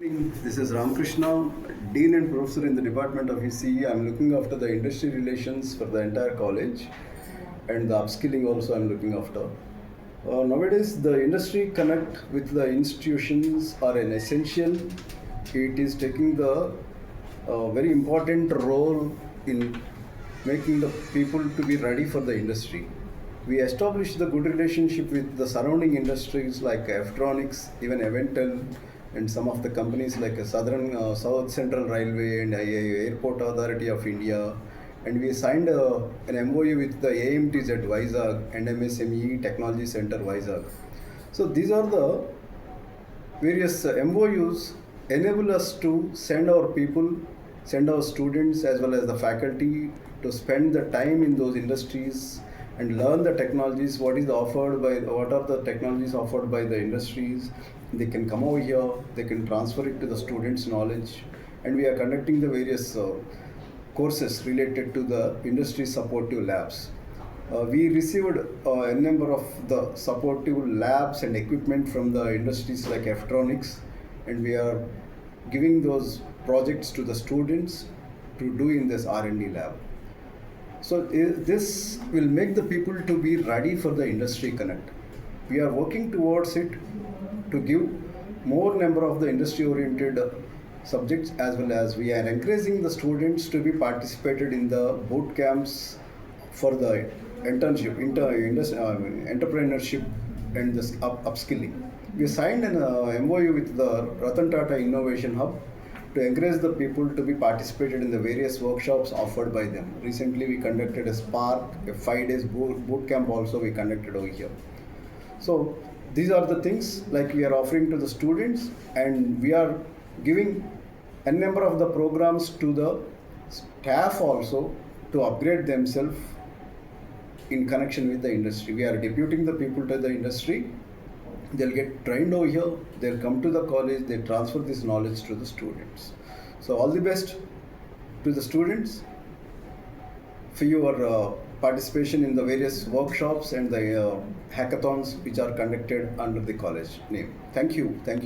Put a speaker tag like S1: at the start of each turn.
S1: This is Ramakrishna, Dean and Professor in the Department of ECE. I'm looking after the industry relations for the entire college and the upskilling also I'm looking after. Nowadays, the industry connect with the institutions are an essential. It is taking the very important role in making the people to be ready for the industry. We established the good relationship with the surrounding industries like electronics, even Eventel, and some of the companies like South Central Railway and Airport Authority of India. And we signed an MOU with the AMTZ Vizag and MSME Technology Center Vizag. So these are the various MOUs enable us to send our people, send our students as well as the faculty to spend the time in those industries and learn the technologies, what are the technologies offered by the industries. They can come over here, they can transfer it to the students' knowledge, and we are conducting the various courses related to the industry supportive labs. We received a number of the supportive labs and equipment from the industries like electronics, and we are giving those projects to the students to do in this R&D lab. So this will make the people to be ready for the industry connect. We are working towards it to give more number of the industry oriented subjects, as well as we are encouraging the students to be participated in the boot camps for the internship, entrepreneurship and this upskilling. We signed an MOU with the Ratan Tata Innovation Hub to encourage the people to be participated in the various workshops offered by them. Recently we conducted a Spark, a 5 days boot camp also we conducted over here. So these are the things like we are offering to the students, and we are giving a number of the programs to the staff also to upgrade themselves in connection with the industry. We are deputing the people to the industry. They'll get trained over here, they'll come to the college, they transfer this knowledge to the students. So all the best to the students for your participation in the various workshops and the hackathons which are conducted under the college name. Thank you all.